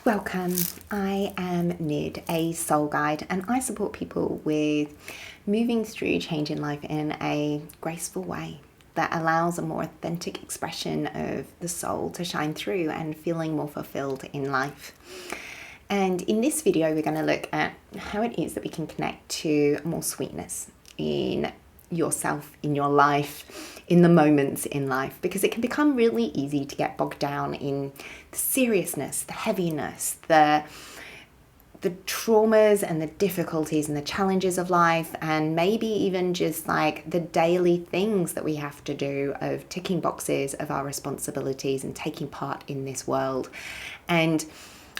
Welcome, I am Nid, a soul guide, and I support people with moving through change in life in a graceful way that allows a more authentic expression of the soul to shine through and feeling more fulfilled in life. And in this video, we're going to look at how it is that we can connect to more sweetness in yourself, in your life, in the moments in life, because it can become really easy to get bogged down in the seriousness, the heaviness, the traumas and the difficulties and the challenges of life, and maybe even just like the daily things that we have to do of ticking boxes of our responsibilities and taking part in this world. And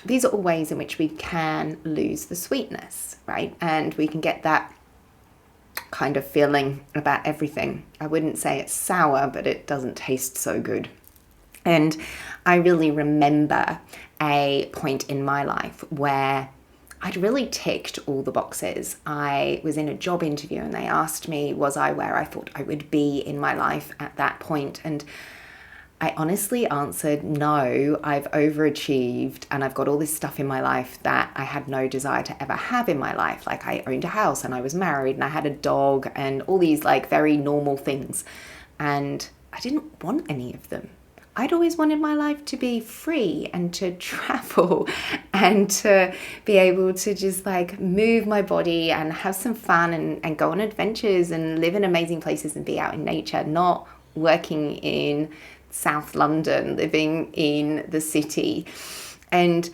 these are all ways in which we can lose the sweetness, right? And we can get that kind of feeling about everything. I wouldn't say it's sour, but it doesn't taste so good. And I really remember a point in my life where I'd really ticked all the boxes. I was in a job interview and they asked me, was I where I thought I would be in my life at that point? And I honestly answered, no, I've overachieved and I've got all this stuff in my life that I had no desire to ever have in my life. Like I owned a house and I was married and I had a dog and all these like very normal things. And I didn't want any of them. I'd always wanted my life to be free and to travel and to be able to just like move my body and have some fun and go on adventures and live in amazing places and be out in nature, not working in South London, living in the city. And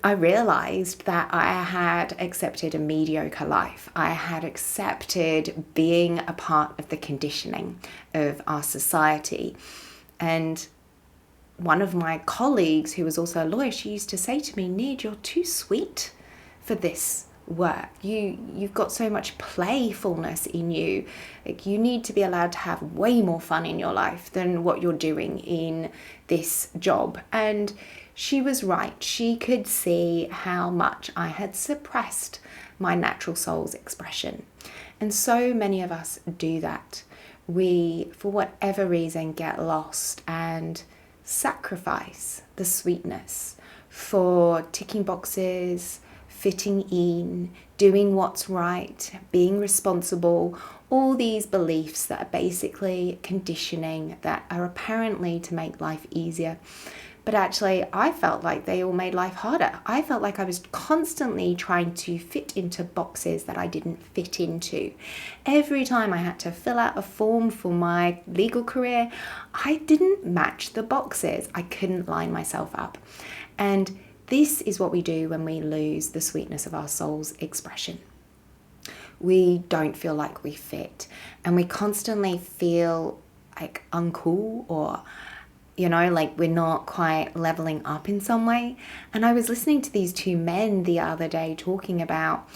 I realized that I had accepted a mediocre life. I had accepted being a part of the conditioning of our society. And one of my colleagues, who was also a lawyer, she used to say to me, Nid, you're too sweet for this work. You've got so much playfulness in you. Like you need to be allowed to have way more fun in your life than what you're doing in this job. And she was right. She could see how much I had suppressed my natural soul's expression. And so many of us do that. We, for whatever reason, get lost and sacrifice the sweetness for ticking boxes, fitting in, doing what's right, being responsible, all these beliefs that are basically conditioning that are apparently to make life easier. But actually, I felt like they all made life harder. I felt like I was constantly trying to fit into boxes that I didn't fit into. Every time I had to fill out a form for my legal career, I didn't match the boxes. I couldn't line myself up. And this is what we do when we lose the sweetness of our soul's expression. We don't feel like we fit, and we constantly feel like uncool or like we're not quite leveling up in some way. And I was listening to these two men the other day talking about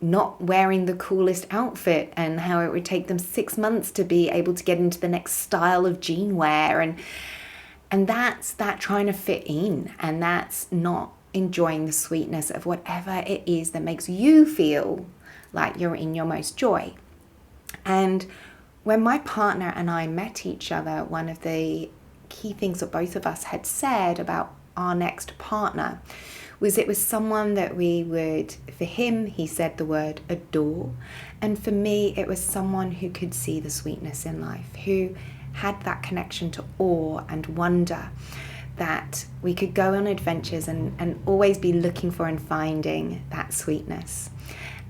not wearing the coolest outfit and how it would take them 6 months to be able to get into the next style of jean wear. And that's that trying to fit in, and that's not enjoying the sweetness of whatever it is that makes you feel like you're in your most joy. And when my partner and I met each other, one of the key things that both of us had said about our next partner was it was someone that we would, for him, he said the word adore. And for me, it was someone who could see the sweetness in life, who had that connection to awe and wonder, that we could go on adventures and always be looking for and finding that sweetness.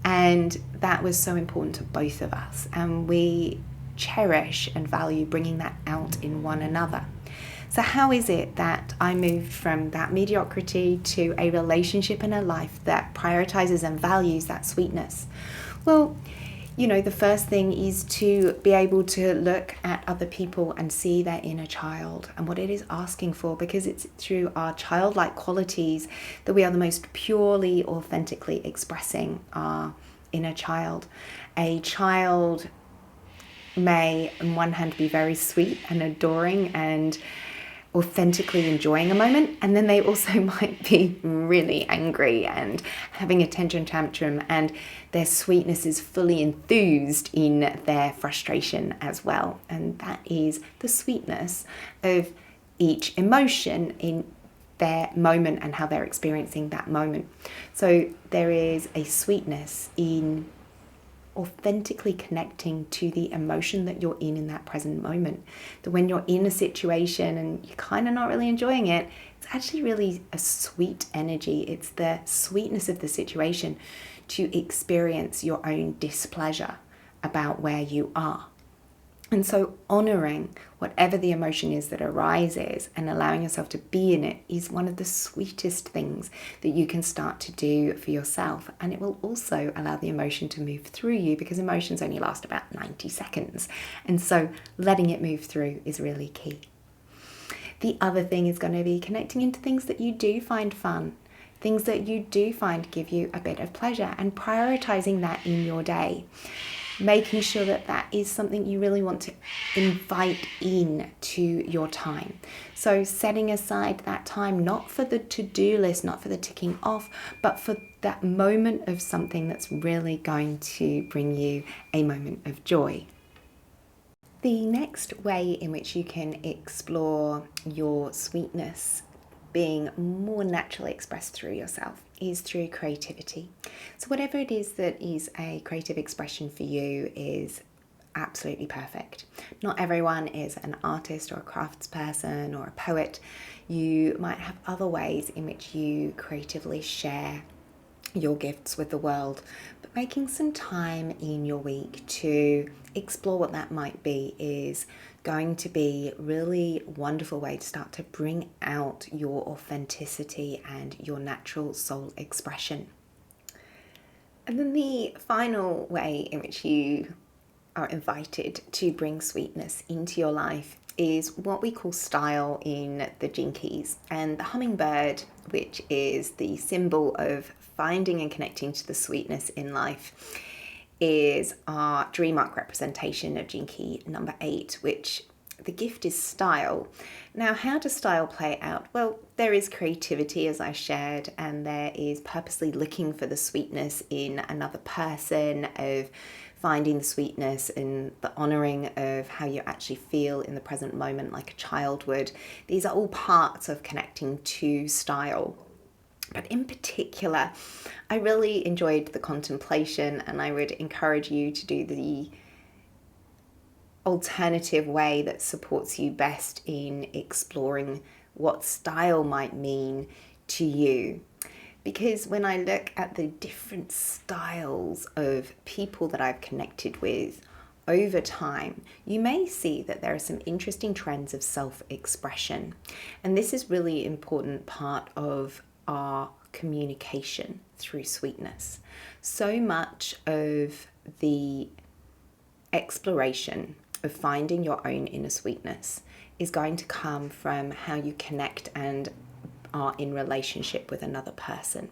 And that was so important to both of us. And we cherish and value bringing that out in one another. So how is it that I moved from that mediocrity to a relationship and a life that prioritizes and values that sweetness? Well, the first thing is to be able to look at other people and see their inner child and what it is asking for, because it's through our childlike qualities that we are the most purely, authentically expressing our inner child. A child may, on one hand, be very sweet and adoring and authentically enjoying a moment, and then they also might be really angry and having a tantrum, and their sweetness is fully enthused in their frustration as well. And that is the sweetness of each emotion in their moment and how they're experiencing that moment. So there is a sweetness in authentically connecting to the emotion that you're in that present moment. That when you're in a situation and you're kind of not really enjoying it, it's actually really a sweet energy. It's the sweetness of the situation to experience your own displeasure about where you are. And so honoring whatever the emotion is that arises and allowing yourself to be in it is one of the sweetest things that you can start to do for yourself. And it will also allow the emotion to move through you, because emotions only last about 90 seconds. And so letting it move through is really key. The other thing is going to be connecting into things that you do find fun, things that you do find give you a bit of pleasure, and prioritizing that in your day. Making sure that that is something you really want to invite in to your time. So setting aside that time, not for the to-do list, not for the ticking off, but for that moment of something that's really going to bring you a moment of joy. The next way in which you can explore your sweetness being more naturally expressed through yourself is through creativity. So whatever it is that is a creative expression for you is absolutely perfect. Not everyone is an artist or a craftsperson or a poet. You might have other ways in which you creatively share your gifts with the world, but making some time in your week to explore what that might be is going to be a really wonderful way to start to bring out your authenticity and your natural soul expression. And then the final way in which you are invited to bring sweetness into your life is what we call style in the Gene Keys. And the hummingbird, which is the symbol of finding and connecting to the sweetness in life, is our dream arc representation of Gene Key number 8, which the gift is style. Now, how does style play out? Well, there is creativity, as I shared, and there is purposely looking for the sweetness in another person, of finding the sweetness in the honouring of how you actually feel in the present moment, like a child would. These are all parts of connecting to style. But in particular, I really enjoyed the contemplation, and I would encourage you to do the alternative way that supports you best in exploring what style might mean to you. Because when I look at the different styles of people that I've connected with over time, you may see that there are some interesting trends of self-expression. And this is really important part of our communication through sweetness. So much of the exploration of finding your own inner sweetness is going to come from how you connect and are in relationship with another person.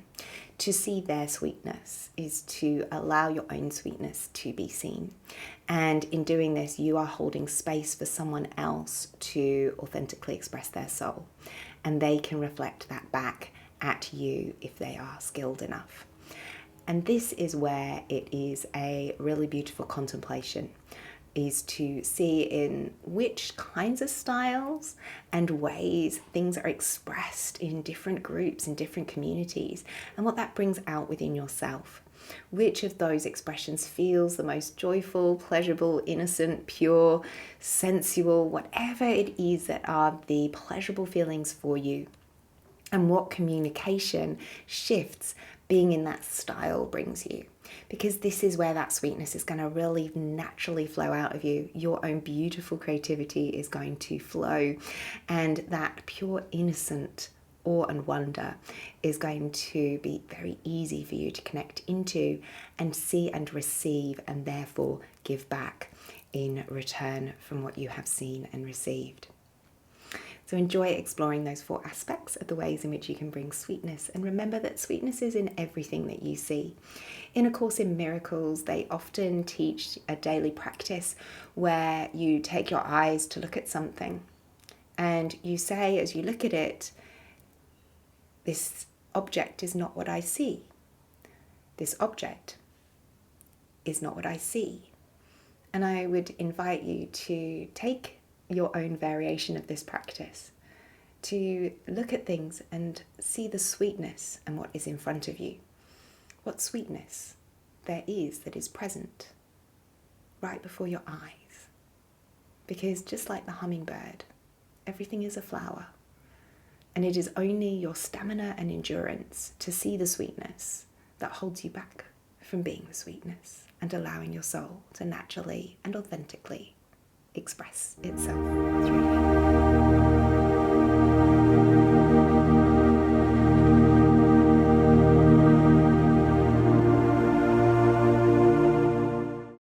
To see their sweetness is to allow your own sweetness to be seen. And in doing this, you are holding space for someone else to authentically express their soul. And they can reflect that back at you if they are skilled enough. And this is where it is a really beautiful contemplation, is to see in which kinds of styles and ways things are expressed in different groups, in different communities, and what that brings out within yourself. Which of those expressions feels the most joyful, pleasurable, innocent, pure, sensual, whatever it is that are the pleasurable feelings for you. And what communication shifts being in that style brings you. Because this is where that sweetness is going to really naturally flow out of you. Your own beautiful creativity is going to flow. And that pure, innocent awe and wonder is going to be very easy for you to connect into and see and receive, and therefore give back in return from what you have seen and received. So enjoy exploring those 4 aspects of the ways in which you can bring sweetness. And remember that sweetness is in everything that you see. In A Course in Miracles, they often teach a daily practice where you take your eyes to look at something and you say, as you look at it, this object is not what I see. This object is not what I see. And I would invite you to take your own variation of this practice to look at things and see the sweetness and what is in front of you. What sweetness there is that is present right before your eyes. Because just like the hummingbird, everything is a flower. And it is only your stamina and endurance to see the sweetness that holds you back from being the sweetness and allowing your soul to naturally and authentically express itself.